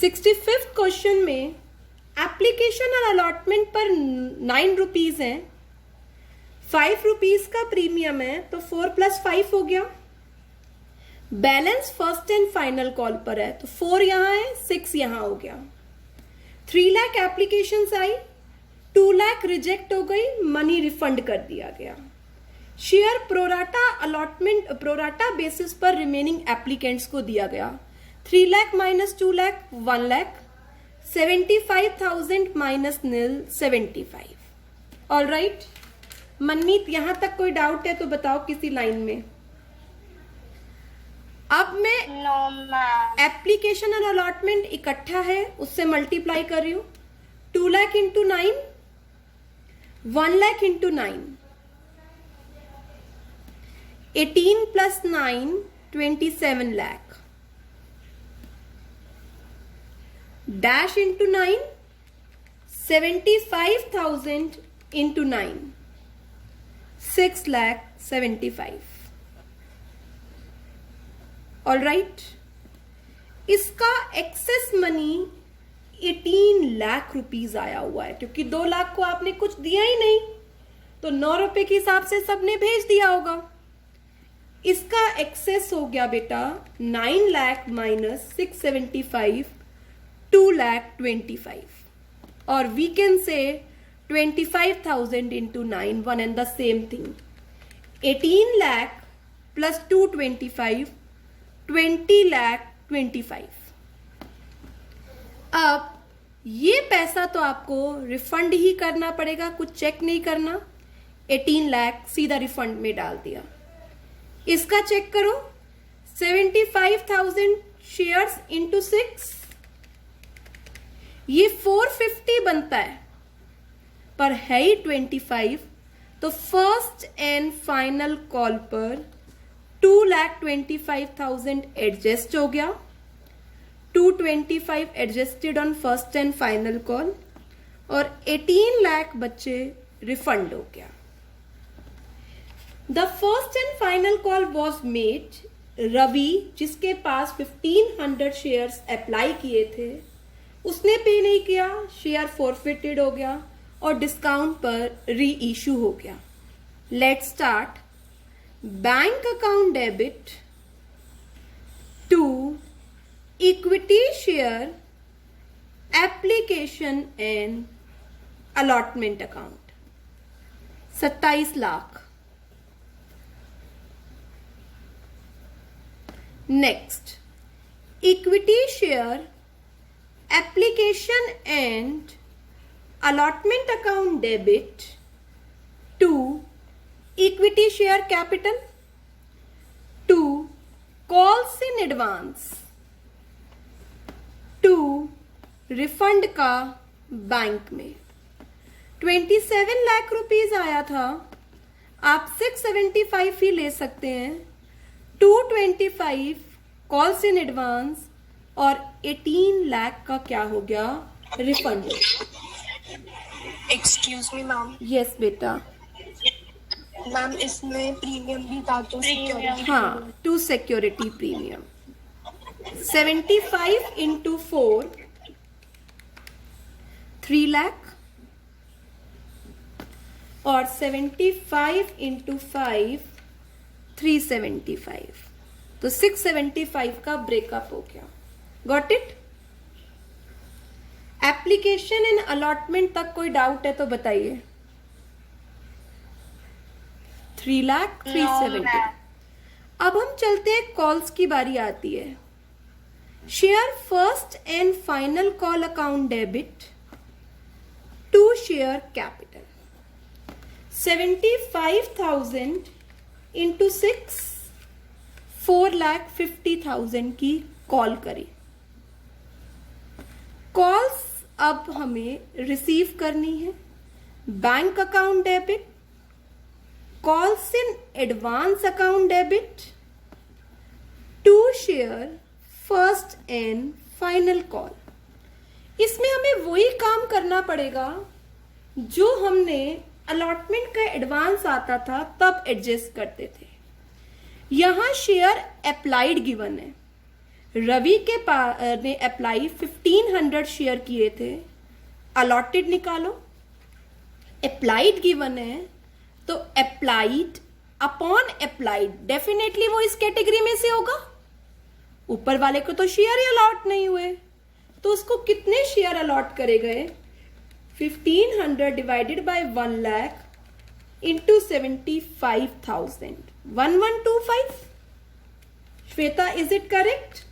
65th question में application और allotment पर 9 रुपीज है, 5 रुपीज का प्रीमियम है, तो 4 + 5 हो गया। Balance first and final call पर है, तो 4 यहां है, 6 यहां हो गया। 3 लाख एप्लीकेशन आई, 2 लाख रिजेक्ट हो गई, मनी रिफंड कर दिया गया। Share pro rata allotment pro rata basis पर रिमेनिंग एप्लीकेंट्स को दिया गया। 3 lakh - 2 lakh 1 lakh, 75,000 - nil 75। All right, Manmeet यहां तक कोई डाउट है तो बताओ किसी लाइन में। अब मैं एप्लीकेशन और अलॉटमेंट इकट्ठा है, उससे मल्टीप्लाई कर रही हूं। 2 lakh × 9, 1 lakh × 9, 18 + 9 27 lakh, dash × 9 75,000 × 9 6 lakh 75। All right, इसका एक्सेस मनी 18 लाख रुपीज आया हुआ है, क्योंकि 2 लाख को आपने कुछ दिया ही नहीं, तो 9 रुपए के हिसाब से सबने भेज दिया होगा। इसका एक्सेस हो गया बेटा 9 लाख - 675, 2 लाख 25, और we can say 25,000 × 9, one and the same thing। 18 lakh + 225, 20 lakh 25। अब ये पैसा तो आपको रिफंड ही करना पड़ेगा, कुछ चेक नहीं करना। 18 लाख सीधा रिफंड में डाल दिया। इसका चेक करो, 75,000 शेयर्स × 6, ये 450 बनता है, पर है ही 25, तो फर्स्ट एंड फाइनल कॉल पर 2,25,000 एडजस्ट हो गया। 225 adjusted on first and final call, और 18 लाख बच्चे रिफंड हो गया। The first and final call was made, Ravi जिसके पास 1500 शेयर्स अप्लाई किए थे, उसने पे नहीं किया, शेयर फॉरफिटेड हो गया और डिस्काउंट पर री इशू हो गया। Let's start. Bank account debit to equity share application and allotment account 27 lakh. Next, equity share application and allotment account debit to equity share capital to calls in advance to refund का bank में 27 lakh rupees आया था, आप 675 ही ले सकते हैं। 225 calls in advance और 18 लाख का क्या हो गया, refund. Excuse me ma'am. Yes बेटा। मैम इसमें प्रीमियम भी था तो हाँ, 2 सिक्योरिटी प्रीमियम। 75 × 4 3 लाख, और 75 × 5 375, तो 675 का ब्रेकअप हो गया। Got it. Application and allotment तक कोई डाउट है तो बताइए। 3 लाख 370। अब हम चलते हैं, कॉल्स की बारी आती है। Share first and final call account debit to share capital 75,000 × 6 4,50,000 की कॉल करी। कॉल्स अब हमें रिसीव करनी है। Bank account debit, calls in advance account debit to share first and final call. इसमें हमें वही काम करना पड़ेगा जो हमने अलॉटमेंट का एडवांस आता था तब एडजस्ट करते थे। यहां शेयर अप्लाइड गिवन है, रवि के ने अप्लाई 1500 शेयर किए थे, अलॉटेड निकालो। अप्लाइड गिवन है तो अप्लाइड अपॉन अप्लाइड, डेफिनेटली वो इस कैटेगरी में से होगा। ऊपर वाले को तो शेयर ही अलॉट नहीं हुए, तो उसको कितने शेयर अलॉट करे गए? 1500 divided by 1 lakh into 75,000, 1125। Shweta, is it correct?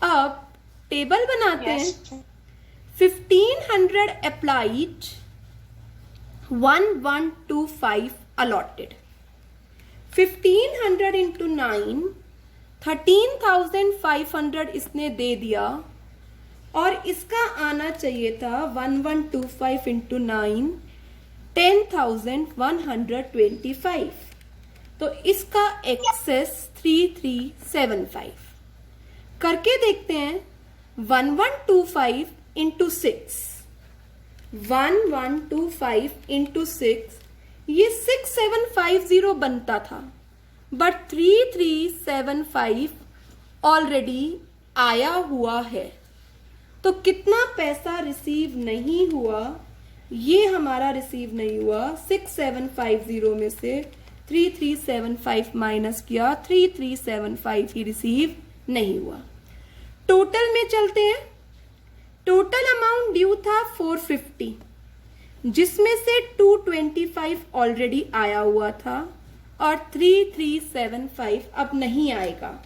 अब टेबल बनाते Yes. हैं। 1500 अप्लाइड, 1125 अलॉटेड। 1500 इंटू 9, 13,500 इसने दे दिया, और इसका आना चाहिए था 1125 इंटू 9, 10,125। तो इसका एक्सेस 3375। करके देखते हैं। 1125 इंटू 6, 1125 इंटू 6, ये 6750 बनता था, बट 3375 ऑलरेडी आया हुआ है। तो कितना पैसा रिसीव नहीं हुआ? ये हमारा रिसीव नहीं हुआ। 6750 में से 3375 माइनस किया, 3375 ही रिसीव नहीं हुआ। टोटल में चलते हैं। टोटल अमाउंट ड्यू था 450, जिसमें से 225 ऑलरेडी आया हुआ था और 3375 अब नहीं आएगा।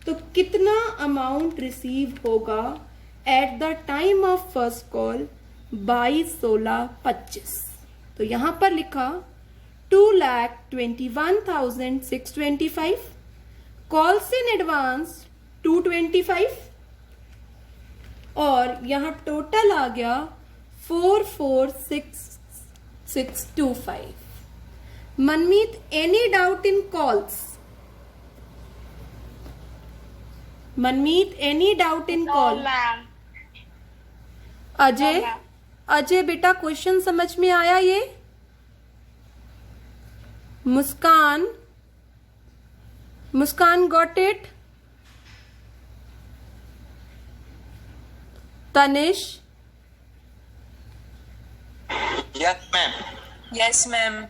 तो कितना अमाउंट रिसीव होगा eight the time of first call? 22/16/25। तो यहां पर लिखा 2,21,625, कॉल्स इन एडवांस 225, और यहां टोटल आ गया 446,625। Manmeet, any doubt in calls? Manmeet, any doubt in call? Ma'am. Ajay, Ajay बेटा क्वेश्चन समझ में आया ये? Muskan, Muskan got it? Tanish? Yes, ma'am. Yes ma'am.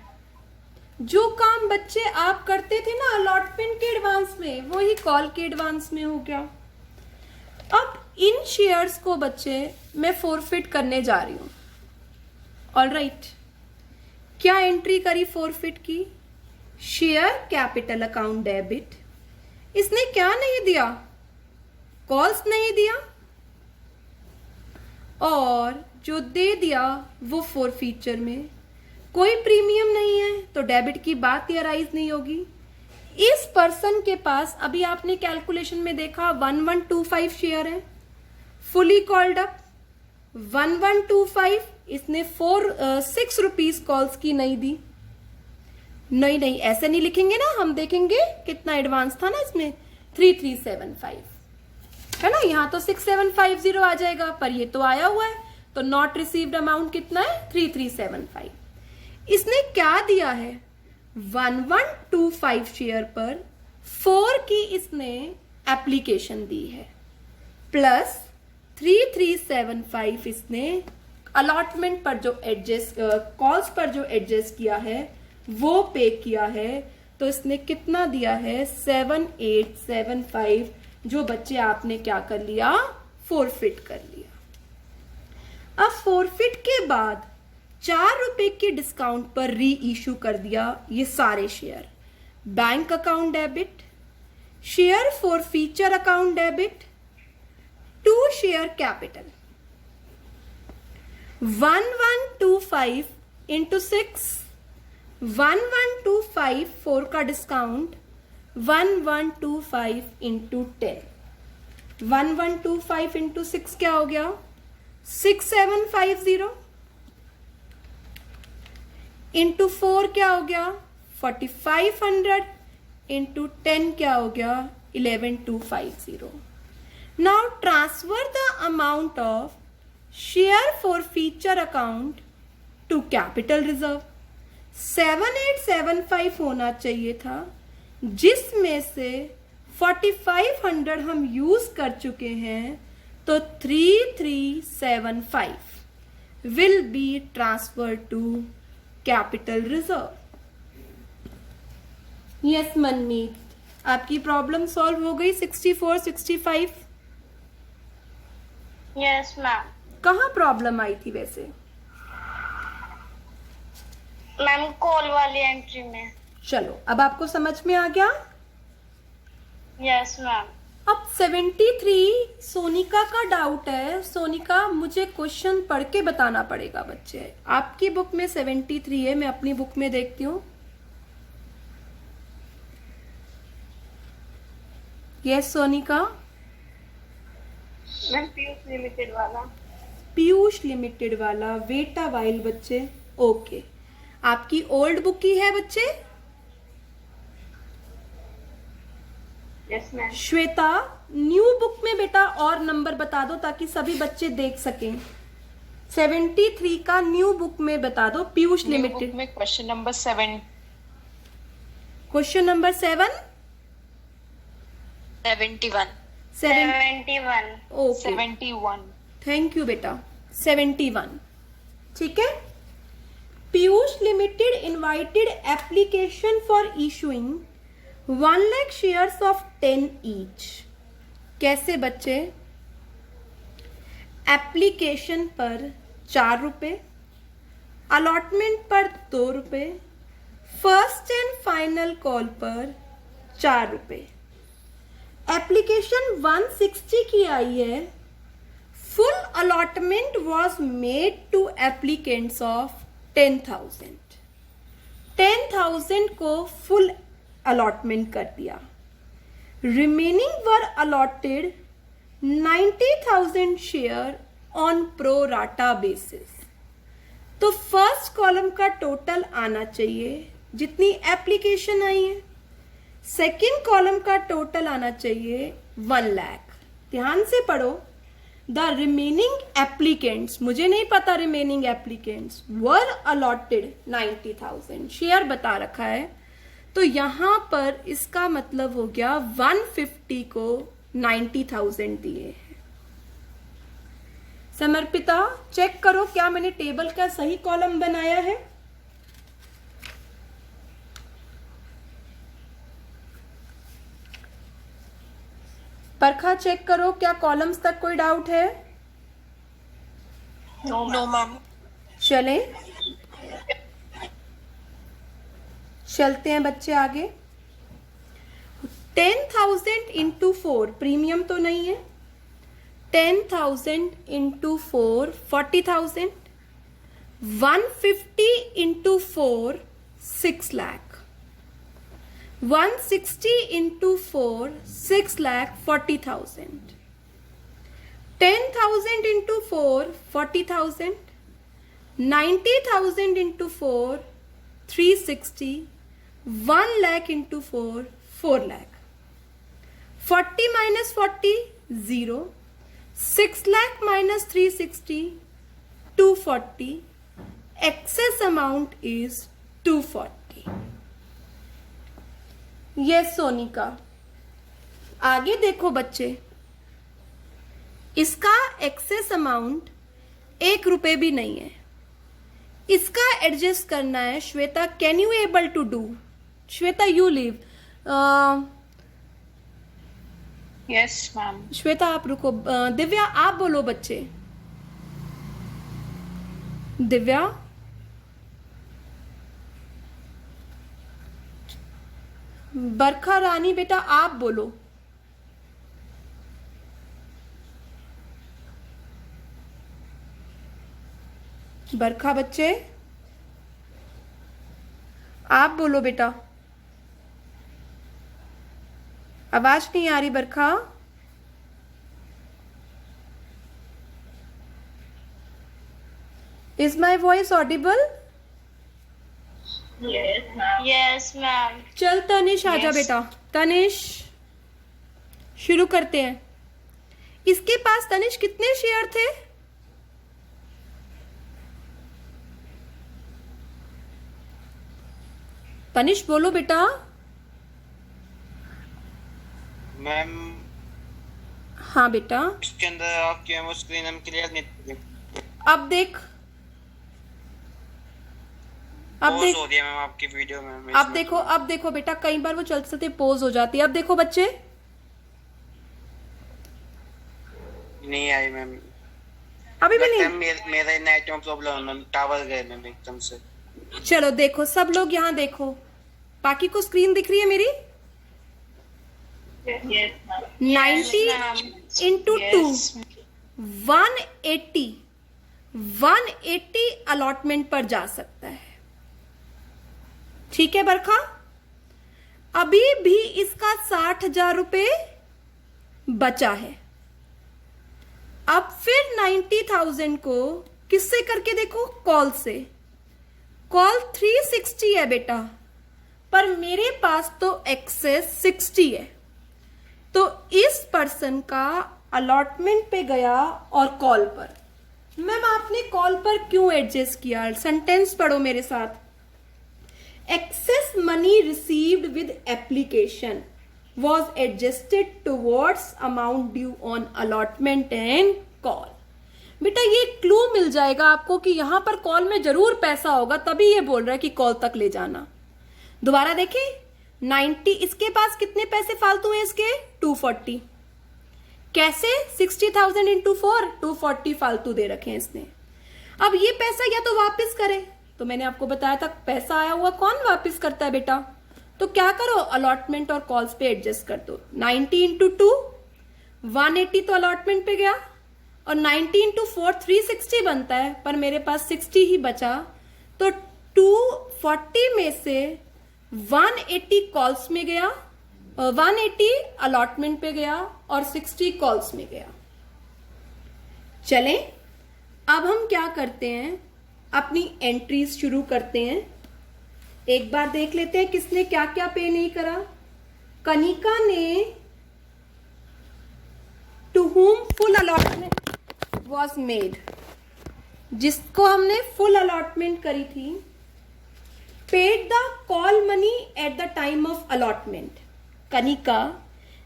जो काम बच्चे आप करते थे ना अलॉटमेंट के एडवांस में, वो ही कॉल के एडवांस में हो गया। अब इन शेयर्स को बच्चे मैं फोरफिट करने जा रही हूं। ऑलराइट, क्या एंट्री करी फोरफिट की? Share capital account debit. इसने क्या नहीं दिया? कॉल्स नहीं दिया, और जो दे दिया वो फोरफीचर में। कोई प्रीमियम नहीं है तो डेबिट की बात ही अराइज नहीं होगी। इस पर्सन के पास अभी आपने कैलकुलेशन में देखा 1125 शेयर है, फुली कॉल्ड अप 1125। इसने 6 रुपीज कॉल्स की नहीं दी। नहीं नहीं, ऐसे नहीं लिखेंगे ना, हम देखेंगे कितना एडवांस था ना इसमें, 3375 है ना। यहां तो 6750 आ जाएगा, पर ये तो आया हुआ है, तो नॉट रिसीव्ड अमाउंट कितना है? 3375। इसने क्या दिया है? 1125 शेयर पर 4 की इसने एप्लीकेशन दी है, प्लस 3375 इसने अलॉटमेंट पर जो एडजस्ट, कॉल्स पर जो एडजस्ट किया है वो पे किया है। तो इसने कितना दिया है? 7875, जो बच्चे आपने क्या कर लिया? फोरफिट कर लिया। अब फोरफिट के बाद 4 रुपए के डिस्काउंट पर री इशू कर दिया ये सारे share. Bank account debit, share forfeiture account debit, 2 share capital. 1125 into 6, 1125 4 का डिस्काउंट, 1125 इंटू 10। 1125 इंटू 6 क्या हो गया? 6750 इंटू 4 क्या हो गया? 4500 इंटू 10 क्या हो गया? 11250। Now transfer the amount of share forfeiture account to capital reserve. 7875 होना चाहिए था, जिसमें से 4500 हम यूज कर चुके हैं, तो 3375 will be transfer to capital reserve. Yes Manmeet, आपकी प्रॉब्लम सॉल्व हो गई। 64 65 यस मैम। कहाँ प्रॉब्लम आई थी वैसे? मैम कॉल वाली एंट्री में। चलो अब आपको समझ में आ गया। Yes ma'am. अब 73 सोनिका का डाउट है। सोनिका, मुझे क्वेश्चन पढ़ के बताना पड़ेगा बच्चे। आपकी बुक में 73 है, मैं अपनी बुक में देखती हूँ। Yes Sonika. Ma'am Piyush limited वाला। पीयूष लिमिटेड वाला, वेट अ वाइल बच्चे। ओके, आपकी ओल्ड बुक की है बच्चे? Yes ma'am. Shweta, new book में बेटा और नंबर बता दो ताकि सभी बच्चे देख सकें। 73 का न्यू बुक में बता दो। पीयूष लिमिटेड में question number 7 question number 7 71 71। Okay, 71 thank you बेटा। 71 ठीक है। Piyush limited invited application for issuing 1 lakh shares of 10 each. कैसे बच्चे? एप्लीकेशन पर 4 रुपए, अलॉटमेंट पर 2 रुपए, फर्स्ट एंड फाइनल कॉल पर 4 रुपए। एप्लीकेशन 160 की आई है। Full allotment was made to applicants of 10,000। 10,000 को फुल अलॉटमेंट कर दिया। Remaining were allotted 90,000 share on pro rata basis. तो फर्स्ट कॉलम का टोटल आना चाहिए जितनी एप्लीकेशन आई है। सेकेंड कॉलम का टोटल आना चाहिए 1 लाख। ध्यान से पढ़ो। द रिमेनिंग एप्लीकेंट्स, मुझे नहीं पता रिमेनिंग एप्लीकेंट्स, वर अलॉटेड 90,000 शेयर बता रखा है। तो यहां पर इसका मतलब हो गया 150 को 90,000 दिए हैं। समर्पिता, चेक करो क्या मैंने टेबल का सही कॉलम बनाया है। परखा, चेक करो क्या कॉलम्स तक कोई डाउट है। No ma'am. चलें, चलते हैं बच्चे आगे। 10,000 इंटू 4 प्रीमियम तो नहीं है। 10,000 into 4 40,000। 150 into 4 6 lakh. 160 into 4 6 lakh 40,000। 10,000 into 4 40,000। 90,000 into 4 360। 1 lakh into 4 4 lakh. 40 minus 40 0। 6 lakh minus 360 240। Excess amount is 240। Yes Sonika. आगे देखो बच्चे, इसका एक्सेस अमाउंट 1 रुपए भी नहीं है। इसका एडजस्ट करना है। Shweta, can you able to do? Shweta, you leave. Yes ma'am. Shweta आप रुको। दिव्या आप बोलो बच्चे। दिव्या, बरखा रानी बेटा आप बोलो। बरखा बच्चे आप बोलो बेटा। आवाज नहीं आ रही Barkha. Is my voice audible? Yes ma'am. चल तनिष आजा Yes. बेटा। तनिष, शुरू करते हैं। इसके पास तनिष कितने शेयर थे? तनिष बोलो बेटा। मैम हाँ बेटा, उसके अंदर आपकी वो स्क्रीन हम क्लियर नहीं दिख रही। अब देख, अब पॉज देख, हो रही है मैम आपकी वीडियो में। अब देखो, अब देखो बेटा, कई बार वो चलते चलते पोज हो जाती है। अब देखो बच्चे, नहीं आई मैम। अभी भी लगता है नहीं। मेरे नेट में प्रॉब्लम है, टावर गए मैम एकदम से। चलो देखो, सब लोग यहाँ देखो, बाकी को स्क्रीन दिख रही है मेरी? Yes, ma'am. 90 into 2, 180, 180 अलॉटमेंट पर जा सकता है। ठीक है बरखा, अभी भी इसका 60,000 रुपए बचा है। अब फिर 90,000 को किससे करके देखो? कॉल से। कॉल 360 है बेटा, पर मेरे पास तो एक्सेस 60 है, तो इस पर्सन का अलॉटमेंट पे गया और कॉल पर। मैम आपने कॉल पर क्यों एडजस्ट किया? सेंटेंस पढ़ो मेरे साथ। Excess money received with application was adjusted towards amount due on allotment and call। बेटा ये क्लू मिल जाएगा आपको कि यहां पर कॉल में जरूर पैसा होगा, तभी ये बोल रहा है कि कॉल तक ले जाना। दोबारा देखें, 90, इसके पास कितने पैसे फालतू हैं इसके? 240। कैसे? 60,000 इंटू 4, 240 फालतू दे रखे हैं इसने। अब ये पैसा या तो वापस करे, तो मैंने आपको बताया था पैसा आया हुआ कौन वापस करता है बेटा? तो क्या करो, अलॉटमेंट और कॉल्स पे एडजस्ट कर दो। 90 इंटू 2, 180 तो अलॉटमेंट पे गया, और 90 इंटू 4 360 बनता है, पर मेरे पास 60 ही बचा, तो 240 में से 180 कॉल्स में गया, 180 अलॉटमेंट पे गया और 60 कॉल्स में गया। चलें, अब हम क्या करते हैं, अपनी एंट्रीज शुरू करते हैं। एक बार देख लेते हैं किसने क्या क्या पे नहीं करा। कनिका ने to whom full allotment was made, जिसको हमने फुल अलॉटमेंट करी थी, paid the call money at the time of allotment. Kanika,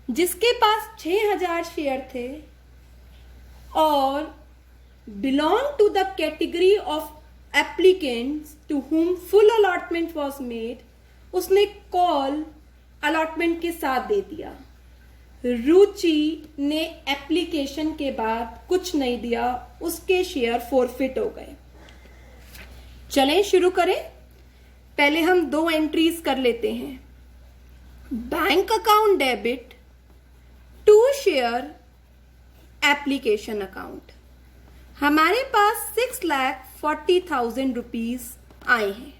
जिसके पास 6,000 शेयर थे और belong to the category of applicants to whom full allotment was made, उसने कॉल अलॉटमेंट के साथ दे दिया। रुचि ने एप्लीकेशन के बाद कुछ नहीं दिया, उसके शेयर फोरफिट हो गए। चलें शुरू करें। पहले हम 2 एंट्रीज कर लेते हैं। Bank account debit to share application account. हमारे पास 6,40,000 रुपीज आए हैं।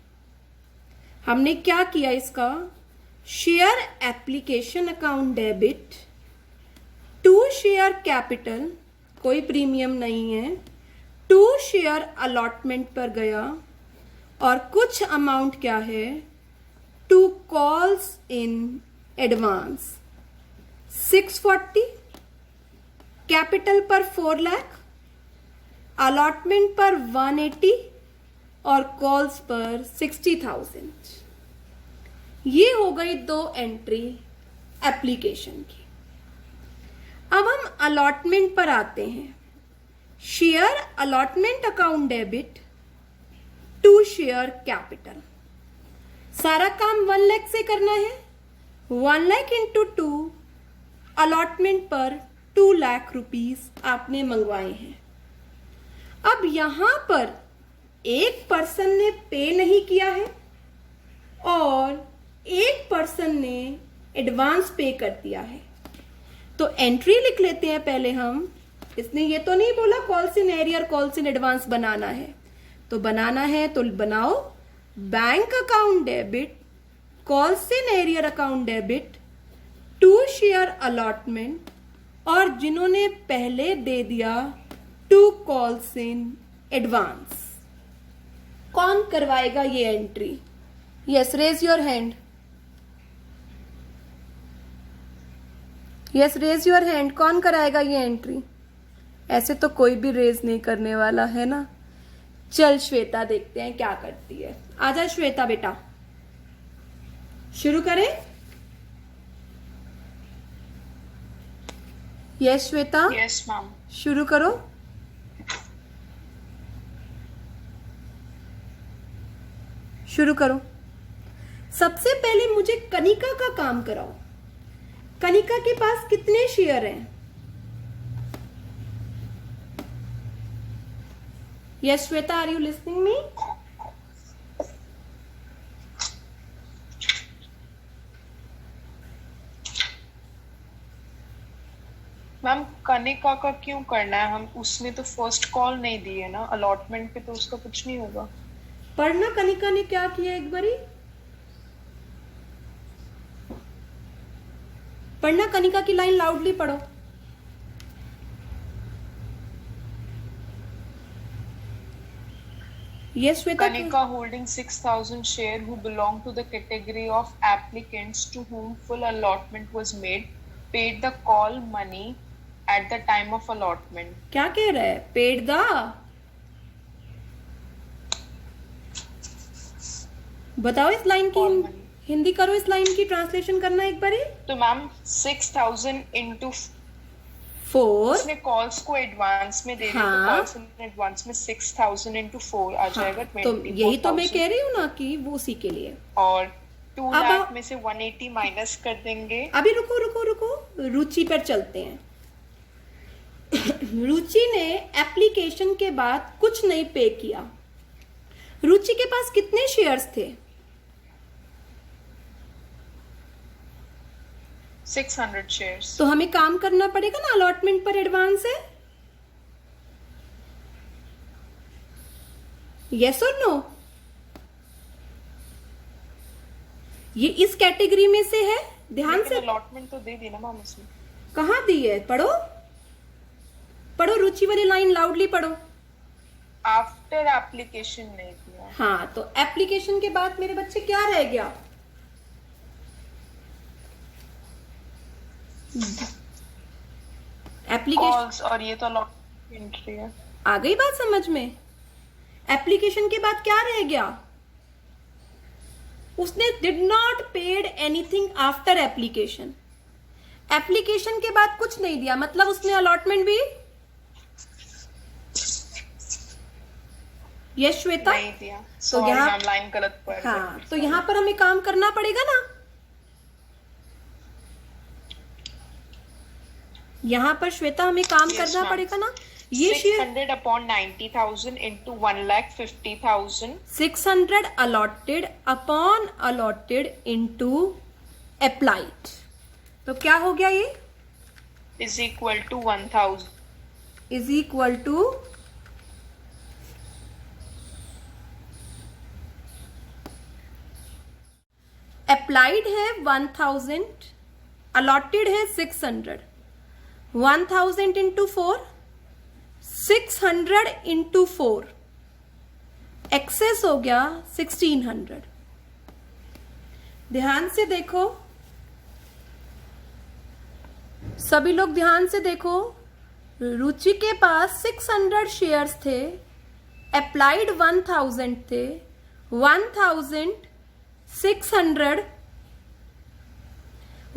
हमने क्या किया इसका? Share application account debit to share capital, कोई प्रीमियम नहीं है, टू शेयर अलॉटमेंट पर गया, और कुछ अमाउंट क्या है? To calls in advance. 640 capital पर 4 लाख, अलॉटमेंट पर 180 और कॉल्स पर 60,000। ये हो गई 2 एंट्री एप्लीकेशन की। अब हम अलॉटमेंट पर आते हैं। Share allotment account debit to share capital. सारा काम 1 लाख से करना है। 1 लाख इंटू 2, अलॉटमेंट पर 2 लाख रुपीस आपने मंगवाए हैं। अब यहां पर एक पर्सन ने पे नहीं किया है और एक पर्सन ने एडवांस पे कर दिया है, तो एंट्री लिख लेते हैं पहले हम। इसने ये तो नहीं बोला calls in arrear calls in advance बनाना है, तो बनाना है तो बनाओ bank account debit calls in arrear account debit to share allotment, और जिन्होंने पहले दे दिया टू कॉल्स इन एडवांस। कौन करवाएगा ये entry? Yes, raise your hand. Yes, raise your hand. कौन कराएगा ये एंट्री? ऐसे तो कोई भी रेज नहीं करने वाला है ना। चल श्वेता, देखते हैं क्या करती है। आजा श्वेता बेटा, शुरू करें। Yes Shweta, Yes, ma'am. शुरू करो। शुरू करो। सबसे पहले मुझे कनिका का काम कराओ। कनिका के पास कितने शेयर हैं? Yes Shweta, are you listening me? Ma'am Kanika का क्यों करना है? हम उसने तो फर्स्ट कॉल नहीं दी है ना, अलॉटमेंट पे तो उसका कुछ नहीं होगा। पढ़ना कनिका ने क्या किया एक बारी। पढ़ना कनिका की लाइन लाउडली पढ़ो। Yes Shweta, Kanika holding 6,000 share who belong to the category of applicants to whom full allotment was made paid the call money at the time of allotment. क्या कह रहा है? पेड़ दा, बताओ इस लाइन की Call money. हिंदी करो, इस लाइन की ट्रांसलेशन करना एक बारी। तो मैम 6,000 into 4, उसने कॉल्स को एडवांस में दे दी, हाँ। तो कॉल्स एडवांस में 6,000 into 4 आ जाएगा तो यही तो मैं 24,000। कह रही हूँ ना कि वो उसी के लिए। और 2 अब लाख में से 180 माइनस कर देंगे। अभी रुको रुको रुको, रुचि पर चलते हैं। रुचि ने एप्लीकेशन के बाद कुछ नहीं पे किया। रुचि के पास कितने शेयर्स थे? 600 शेयर्स। तो हमें काम करना पड़ेगा ना, अलॉटमेंट पर एडवांस है। यस और नो? ये इस कैटेगरी में से है, ध्यान से। अलॉटमेंट तो दे दी ना मैम उसने। कहां दी है? पढ़ो पढ़ो, रुचि वाली लाइन लाउडली पढ़ो। आफ्टर एप्लीकेशन नहीं दिया। हाँ, तो एप्लीकेशन के बाद मेरे बच्चे क्या रह गया? एप्लीकेशन। कॉल्स, और ये तो अलॉटमेंट एंट्री है। आ गई बात समझ में? एप्लीकेशन के बाद क्या रह गया? उसने did not paid anything after application. Application के बाद कुछ नहीं दिया, मतलब उसने अलॉटमेंट भी। यस श्वेता, नहीं दिया। तो सॉरी यहाँ मैम, लाइन गलत पढ़ गई। हाँ, तो यहाँ पर हमें काम करना पड़ेगा ना। यहाँ पर श्वेता हमें काम Yes, करना ma'am. पड़ेगा ना। ये share 600 upon 90,000 into 1,50,000 600 allotted upon allotted into applied, तो क्या हो गया? ये is equal to 1,000. Is equal to applied है 1000, अलॉटेड है 600। 1000 इंटू 4, 600 इंटू 4, एक्सेस हो गया 1600। ध्यान से देखो, सभी लोग ध्यान से देखो। रुचि के पास 600 शेयर्स थे, अप्लाइड 1000 थे। 1600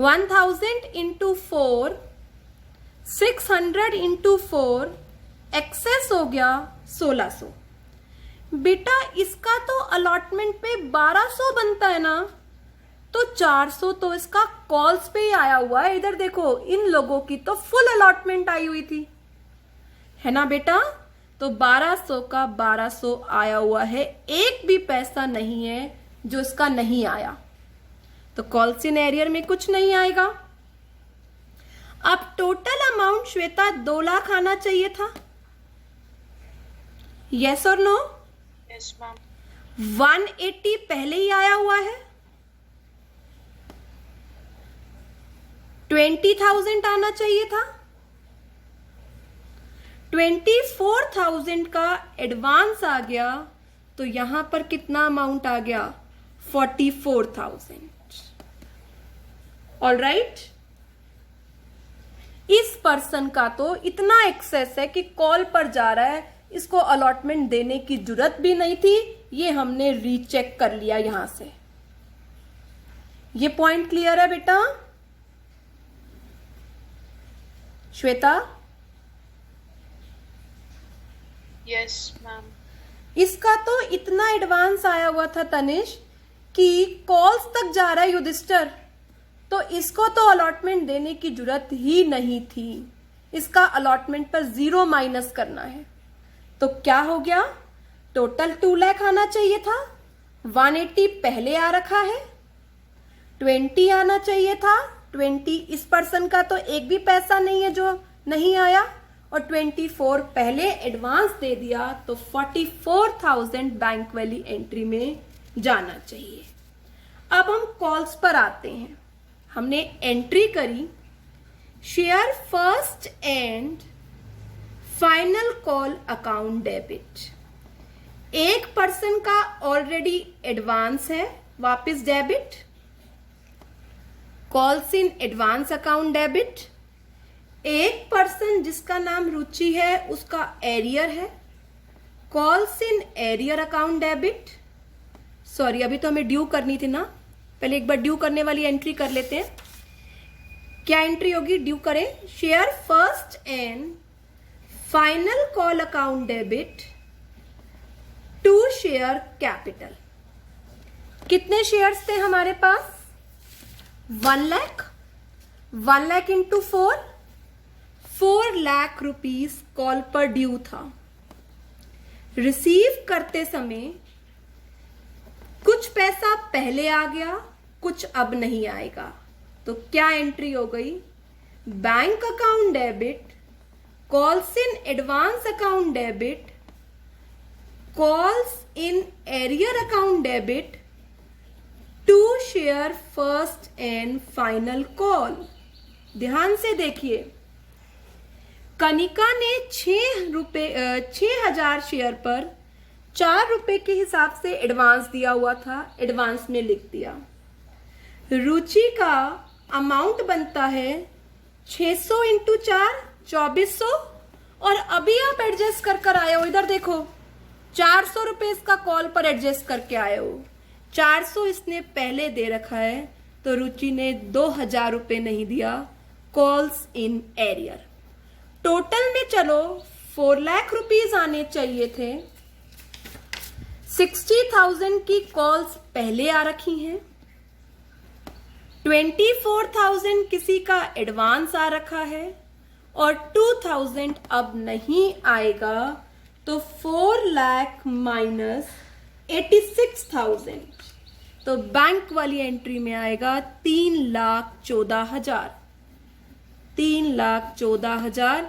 1000 इंटू 4, 600 इंटू 4, एक्सेस हो गया 1600। बेटा इसका तो अलॉटमेंट पे 1200 बनता है ना, तो 400 तो इसका कॉल्स पे ही आया हुआ है। इधर देखो, इन लोगों की तो फुल अलॉटमेंट आई हुई थी, है ना बेटा? तो 1200 का 1200 आया हुआ है, एक भी पैसा नहीं है जो इसका नहीं आया, तो कॉल्स इन एरियर में कुछ नहीं आएगा। अब टोटल अमाउंट श्वेता 2 लाख आना चाहिए था। यस और नो? Yes, ma'am. 180 पहले ही आया हुआ है, 20,000 आना चाहिए था, 24,000 का एडवांस आ गया, तो यहां पर कितना अमाउंट आ गया? 44,000। ऑलराइट, इस पर्सन का तो इतना एक्सेस है कि कॉल पर जा रहा है, इसको अलॉटमेंट देने की जरूरत भी नहीं थी। ये हमने रीचेक कर लिया यहां से। ये पॉइंट क्लियर है बेटा? Shweta, Yes, ma'am. इसका तो इतना एडवांस आया हुआ था तनिष कि कॉल्स तक जा रहा है युधिष्ठिर, तो इसको तो अलॉटमेंट देने की जरूरत ही नहीं थी। इसका अलॉटमेंट पर 0 माइनस करना है। तो क्या हो गया, टोटल 2 लाख आना चाहिए था, 180 पहले आ रखा है, 20 आना चाहिए था, 20 इस पर्सन का तो एक भी पैसा नहीं है जो नहीं आया, और 24 पहले एडवांस दे दिया, तो 44,000 बैंक वाली एंट्री में जाना चाहिए। अब हम कॉल्स पर आते हैं। हमने एंट्री करी, share first and final call account debit. एक पर्सन का ऑलरेडी एडवांस है, वापस debit, calls in advance account debit. एक पर्सन जिसका नाम रुचि है उसका एरियर है, calls in arrear account debit. Sorry, अभी तो हमें ड्यू करनी थी ना, पहले एक बार ड्यू करने वाली एंट्री कर लेते हैं। क्या एंट्री होगी, ड्यू करें, share first and final call account debit to share capital. कितने शेयर्स थे हमारे पास, 1 lakh, 1 lakh into 4 lakh rupees call पर ड्यू था। रिसीव करते समय कुछ पैसा पहले आ गया, कुछ अब नहीं आएगा, तो क्या एंट्री हो गई, bank account debit, calls in advance account debit, calls in arrear account debit to share first and final call. ध्यान से देखिए, कनिका ने 6,000 शेयर पर 4 रुपए के हिसाब से एडवांस दिया हुआ था, एडवांस में लिख दिया। रुचि का अमाउंट बनता है 600 इंटू 4, 2400, और अभी आप एडजस्ट कर आए हो, इधर देखो 400 रुपए इसका कॉल पर एडजस्ट करके आए हो, 400 इसने पहले दे रखा है, तो रुचि ने 2,000 रुपए नहीं दिया, कॉल्स इन एरियर। टोटल में चलो 4 लाख रुपीज आने चाहिए थे, 60,000 की कॉल्स पहले आ रखी हैं, 24,000 किसी का एडवांस आ रखा है, और 2,000 अब नहीं आएगा, तो 4 लाख माइनस 86,000, तो बैंक वाली एंट्री में आएगा 3,14,000, 3,14,000,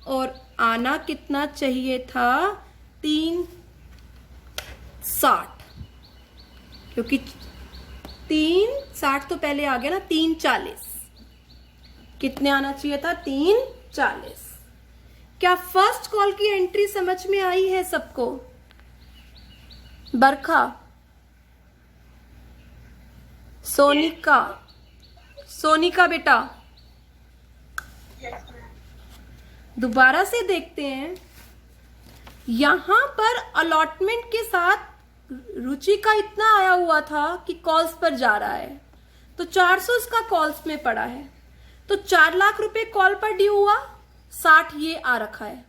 और आना कितना चाहिए था, 360, क्योंकि 360 तो पहले आ गया ना, 340, कितने आना चाहिए था, 340। क्या फर्स्ट कॉल की एंट्री समझ में आई है सबको? बरखा, सोनिका बेटा, दोबारा से देखते हैं। यहां पर अलॉटमेंट के साथ रुचि का इतना आया हुआ था कि कॉल्स पर जा रहा है, तो 400 इसका कॉल्स में पड़ा है, तो 4 लाख रुपए कॉल पर ड्यू हुआ, 60 ये आ रखा है,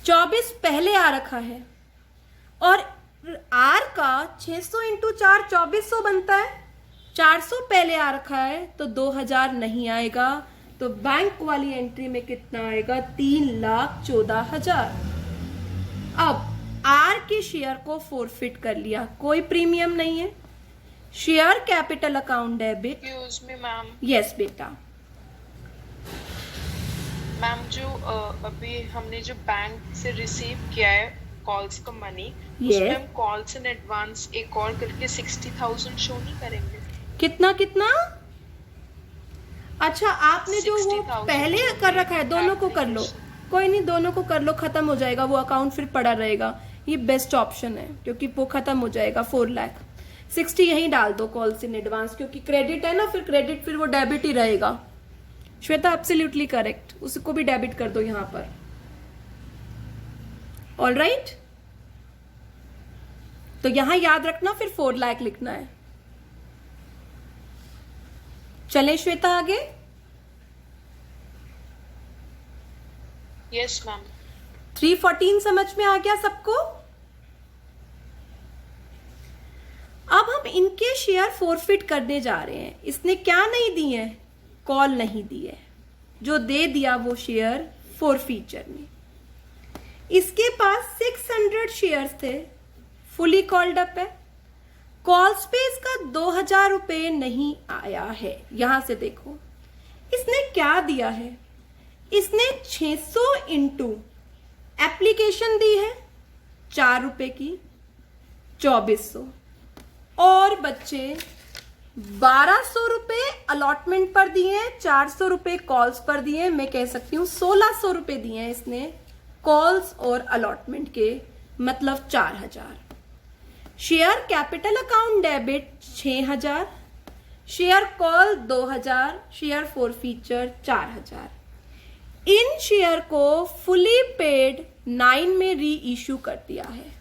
24 पहले आ रखा है, और आर का 600 इंटू 4 2400 बनता है, 400 पहले आ रखा है, तो 2,000 नहीं आएगा, तो बैंक वाली एंट्री में कितना आएगा, 3,14,000। अब आर के शेयर को फोरफिट कर लिया, कोई प्रीमियम नहीं है, share capital account debit. Excuse me ma'am, yes बेटा, मैम जो अभी हमने जो बैंक से रिसीव किया है कॉल्स का मनी, उसमें हम कॉल्स इन एडवांस एक और करके 60,000 शो नहीं करेंगे? कितना कितना? अच्छा, आपने जो वो पहले कर रखा है, दोनों को कर लो, कोई नहीं, दोनों को कर लो, खत्म हो जाएगा वो अकाउंट, फिर पड़ा रहेगा, ये बेस्ट ऑप्शन है, क्योंकि वो खत्म हो जाएगा। 4 लाख 60 यहीं डाल दो कॉल्स इन एडवांस, क्योंकि क्रेडिट है ना, फिर क्रेडिट फिर वो डेबिट ही रहेगा। श्वेता एब्सोल्युटली करेक्ट, उसको भी डेबिट कर दो यहां पर। ऑल राइट, तो यहां याद रखना फिर 4 लाख लिखना है। चले श्वेता आगे। Yes, ma'am. 314 समझ में आ गया सबको? अब हम इनके शेयर फोरफिट करने जा रहे हैं। इसने क्या नहीं दी है? कॉल नहीं दी है। जो दे दिया वो शेयर फोरफीचर में। इसके पास 600 शेयर्स थे, फुली कॉल्ड अप है। कॉल्स पे इसका 2000 रुपए नहीं आया है। यहां से देखो इसने क्या दिया है। इसने 600 इंटू एप्लीकेशन दी है 4 रुपए की, 2400, और बच्चे 1200 रुपए अलॉटमेंट पर दिए हैं, 400 रुपए कॉल्स पर दिए हैं। मैं कह सकती हूं 1600 रुपए दिए हैं इसने कॉल्स और अलॉटमेंट के, मतलब 4000। Share capital account debit 6000, share call 2000, share forfeiture 4000। इन शेयर को फुली पेड 9 में री इश्यू कर दिया है।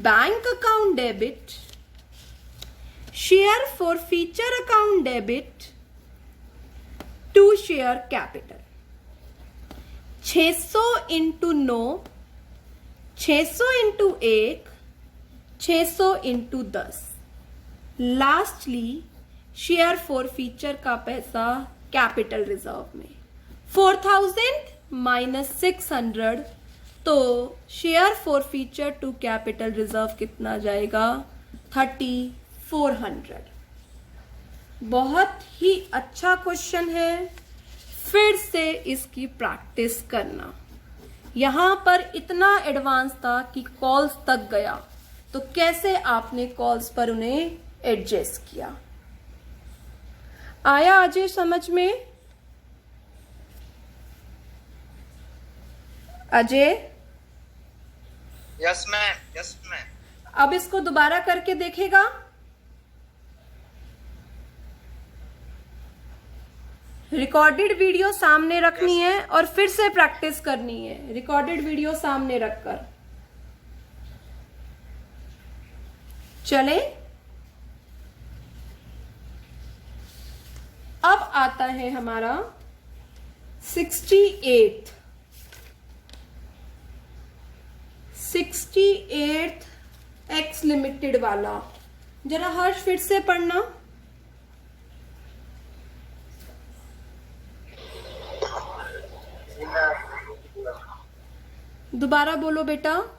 Bank account debit, share forfeiture account debit to share capital. 600 into 9, 600 into 1, 600 into 10। Lastly share forfeiture का पैसा कैपिटल रिजर्व में 4000 minus 600, तो share forfeiture to capital reserve कितना जाएगा? 3400। बहुत ही अच्छा क्वेश्चन है। फिर से इसकी प्रैक्टिस करना। यहां पर इतना एडवांस था कि कॉल्स तक गया, तो कैसे आपने कॉल्स पर उन्हें एडजस्ट किया। आया अजय समझ में? अजय? Yes ma'am. अब इसको दोबारा करके देखेगा? रिकॉर्डेड वीडियो सामने रखनी है और फिर से प्रैक्टिस करनी है। रिकॉर्डेड वीडियो सामने रखकर चले। अब आता है हमारा 68 एक्स लिमिटेड वाला। जरा हर्ष फिर से पढ़ना। दोबारा बोलो बेटा।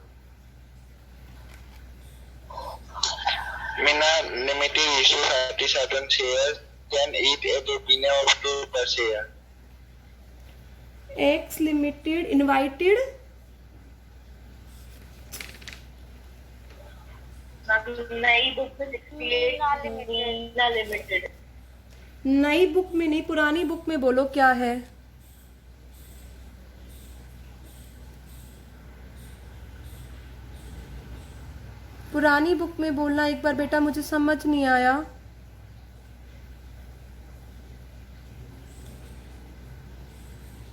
Mina Limited issue 37 shares, can eat at opinion of 2 per share. X limited invited नई बुक में 68 लिमिटेड। नई बुक में नहीं, पुरानी बुक में बोलो क्या है। पुरानी बुक में बोलना एक बार बेटा, मुझे समझ नहीं आया।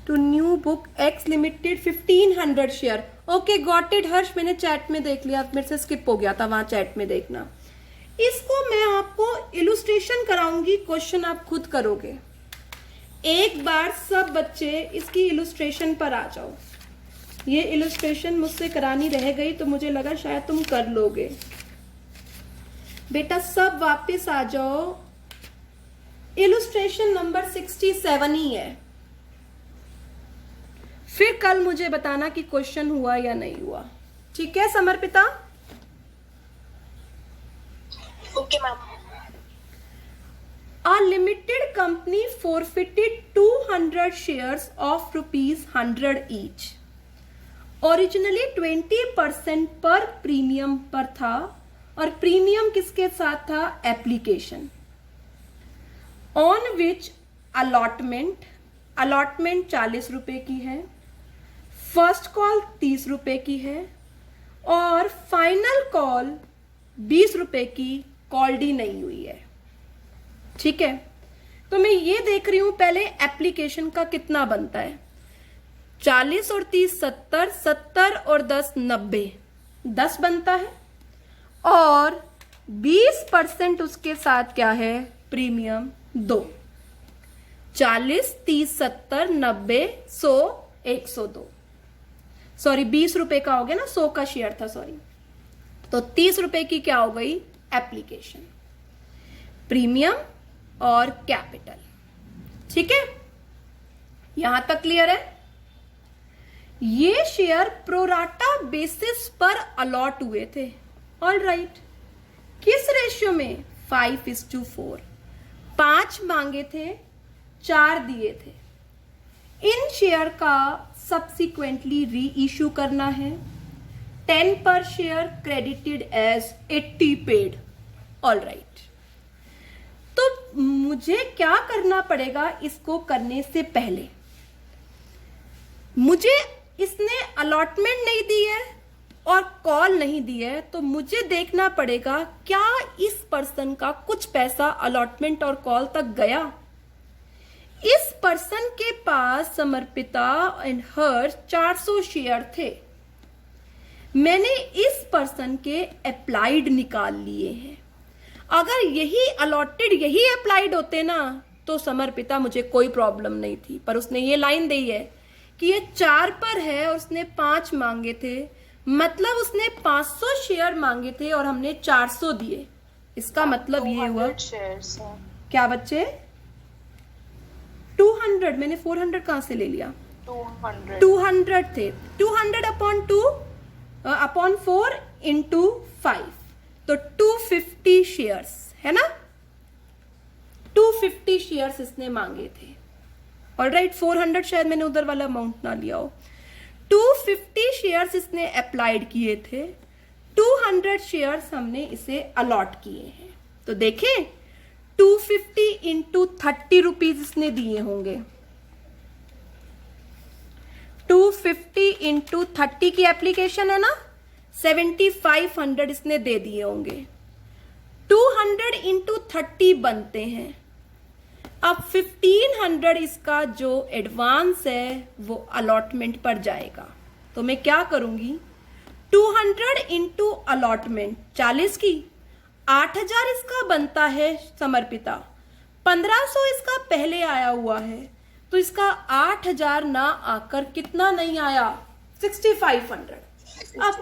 To new book X limited 1500 share. Okay got it Harsh, मैंने चैट में देख लिया, मेरे से स्किप हो गया था, वहां चैट में देखना। इसको मैं आपको इलुस्ट्रेशन कराऊंगी, क्वेश्चन आप खुद करोगे। एक बार सब बच्चे इसकी इलुस्ट्रेशन पर आ जाओ। ये इलस्ट्रेशन मुझसे करानी रह गई तो मुझे लगा शायद तुम कर लोगे। बेटा सब वापस आ जाओ। इलस्ट्रेशन नंबर 67 ही है। फिर कल मुझे बताना कि क्वेश्चन हुआ या नहीं हुआ। ठीक है Samarpita? Okay ma'am. A limited company forfeited 200 shares of ₹100 each. Originally 20% पर प्रीमियम पर था, और प्रीमियम किसके साथ था? एप्लीकेशन। ऑन विच अलॉटमेंट 40 रुपए की है, फर्स्ट कॉल 30 रुपए की है, और फाइनल कॉल 20 रुपए की कॉल्ड ही नहीं हुई है। ठीक है, तो मैं ये देख रही हूं पहले एप्लीकेशन का कितना बनता है। 40 और 30 70, 70 और 10 90, 10 बनता है, और 20% उसके साथ क्या है? प्रीमियम 2। 40 30 70 90 100 102। सॉरी 20 रुपए का हो गया ना, 100 का शेयर था, सॉरी। तो 30 रुपए की क्या हो गई? एप्लीकेशन, प्रीमियम और कैपिटल। ठीक है, यहां तक क्लियर है? ये शेयर प्रोराटा बेसिस पर अलॉट हुए थे। ऑल राइट, किस रेशियो में? 5:4। 5 मांगे थे, 4 दिए थे। इन शेयर का सब्सिक्वेंटली री इश्यू करना है। 10 पर share credited as 80 paid. All right, तो मुझे क्या करना पड़ेगा इसको करने से पहले? मुझे इसने अलॉटमेंट नहीं दी है और कॉल नहीं दी है, तो मुझे देखना पड़ेगा क्या इस पर्सन का कुछ पैसा अलॉटमेंट और कॉल तक गया। इस पर्सन के पास समर्पिता एंड हर 400 शेयर थे। मैंने इस पर्सन के अप्लाइड निकाल लिए हैं। अगर यही अलॉटेड यही अप्लाइड होते ना तो समर्पिता मुझे कोई प्रॉब्लम नहीं थी, पर उसने ये लाइन दी है कि ये 4 पर है और उसने 5 मांगे थे, मतलब उसने 500 शेयर मांगे थे और हमने 400 दिए। इसका मतलब ये हुआ शेयर्स है। क्या बच्चे? 200। मैंने 400 कहां से ले लिया? 200 थे। 200 अपॉन 4 इंटू 5, तो 250 शेयर्स है ना। 250 शेयर्स इसने मांगे थे। ऑलराइट, 400 शायद मैंने उधर वाला अमाउंट ना लिया हो। 250 शेयर्स इसने अप्लाइड किए थे, 200 शेयर्स हमने इसे अलॉट किए हैं। तो देखें 250 इंटू 30 रुपीज इसने दिए होंगे। 250 इंटू 30 की एप्लीकेशन है ना, 7500 इसने दे दिए होंगे। 200 इंटू 30 बनते हैं। अब 1500 इसका जो एडवांस है वो अलॉटमेंट पर जाएगा। तो मैं क्या करूंगी? 200 इंटू अलॉटमेंट 40 की, 8000 इसका बनता है समर्पिता, 1500 इसका पहले आया हुआ है, तो इसका 8000 ना आकर कितना नहीं आया? 6500। अब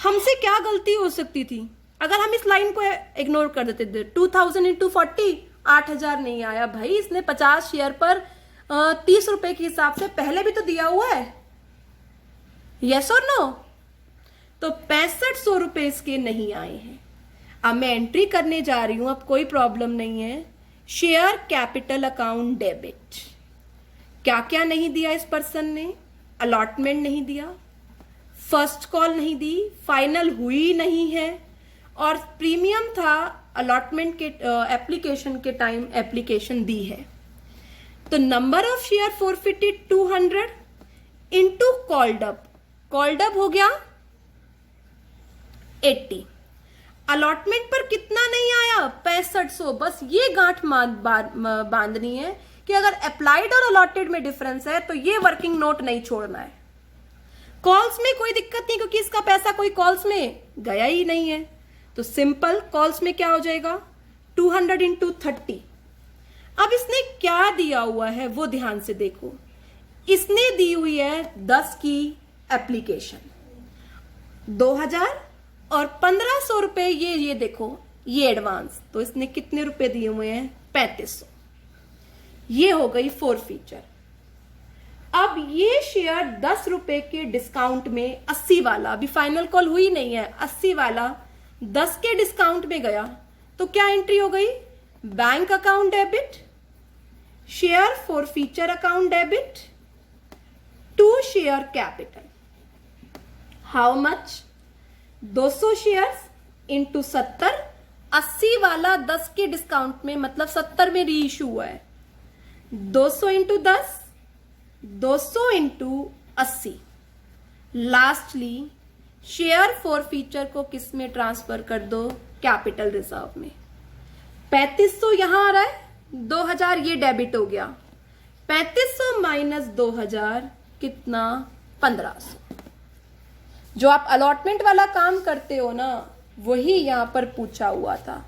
हमसे क्या गलती हो सकती थी अगर हम इस लाइन को इग्नोर कर देते थे? 2000 इंटू 40, 8000 नहीं आया। भाई इसने 50 शेयर पर 30 रुपए के हिसाब से पहले भी तो दिया हुआ है, यस और नो? तो 6500 रुपए इसके नहीं आए हैं। अब मैं एंट्री करने जा रही हूं, अब कोई प्रॉब्लम नहीं है। शेयर कैपिटल अकाउंट डेबिट, क्या क्या नहीं दिया इस पर्सन ने? अलॉटमेंट नहीं दिया, फर्स्ट कॉल नहीं दी, फाइनल हुई नहीं है, और प्रीमियम था अलॉटमेंट के एप्लीकेशन के टाइम एप्लीकेशन दी है। तो number of share forfeited 200 into called up हो गया 80। अलॉटमेंट पर कितना नहीं आया? 6500। बस ये गांठ बांधनी है कि अगर अप्लाइड और अलॉटेड में डिफरेंस है तो ये वर्किंग नोट नहीं छोड़ना है। कॉल्स में कोई दिक्कत नहीं क्योंकि इसका पैसा कोई कॉल्स में गया ही नहीं है। तो सिंपल कॉल्स में क्या हो जाएगा? 200 इंटू 30। अब इसने क्या दिया हुआ है वो ध्यान से देखो। इसने दी हुई है 10 की एप्लीकेशन, 2000 और 1500 रुपए ये देखो ये एडवांस। तो इसने कितने रुपए दिए हुए हैं? 3500। ये हो गई फॉरफीचर। अब ये शेयर 10 रुपए के डिस्काउंट में 80 वाला, अभी फाइनल कॉल हुई नहीं है, 80 वाला 10 के डिस्काउंट में गया तो क्या एंट्री हो गई? Bank account debit, share forfeiture account debit to share capital. How much? 200 shares into 70, 80 वाला 10 के डिस्काउंट में मतलब 70 में री इशू हुआ है। 200 into 10, 200 into 80। Lastly share forfeiture को किस में ट्रांसफर कर दो? कैपिटल रिजर्व में। 3500 यहां आ रहा है, 2000 ये डेबिट हो गया। 3500 माइनस 2000 कितना? 1500। जो आप अलॉटमेंट वाला काम करते हो ना वही यहां पर पूछा हुआ था।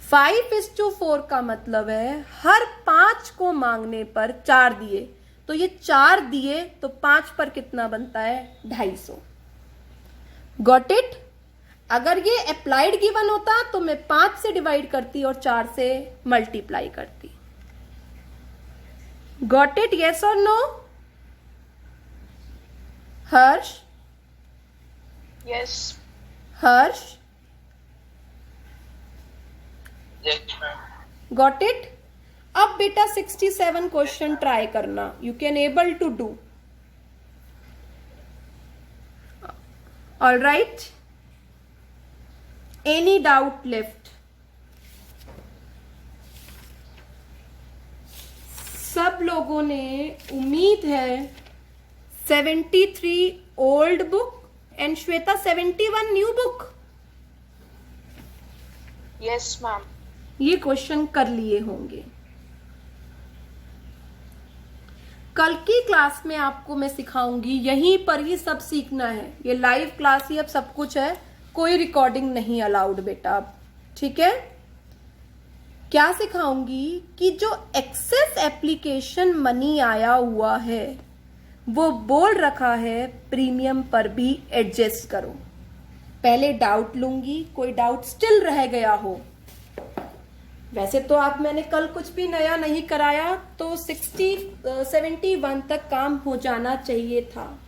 5:4 का मतलब है हर 5 को मांगने पर 4 दिए तो ये 4 दिए तो 5 पर कितना बनता है? 250। Got it? अगर ये अप्लाइड गिवन होता तो मैं 5 से डिवाइड करती और 4 से मल्टीप्लाई करती। Got it? यस और no? Harsh? Yes. Harsh? Yes, ma'am. Got it? अब बेटा 67 क्वेश्चन ट्राई करना, you can able to do. All right, any doubt left? सब लोगों ने उम्मीद है 73 old book and Shweta 71 new book Yes, ma'am. ये क्वेश्चन कर लिए होंगे। कल की क्लास में आपको मैं सिखाऊंगी, यहीं पर ही सब सीखना है। ये लाइव क्लास ही अब सब कुछ है, कोई रिकॉर्डिंग नहीं अलाउड बेटा अब, ठीक है? क्या सिखाऊंगी कि जो एक्सेस एप्लीकेशन मनी आया हुआ है वो बोल रखा है प्रीमियम पर भी एडजस्ट करो। पहले डाउट लूंगी, कोई डाउट स्टिल रह गया हो। वैसे तो आप मैंने कल कुछ भी नया नहीं कराया, तो 71 तक काम हो जाना चाहिए था,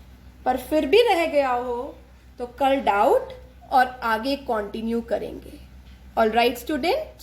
पर फिर भी रह गया हो तो कल डाउट और आगे कंटिन्यू करेंगे। All right student?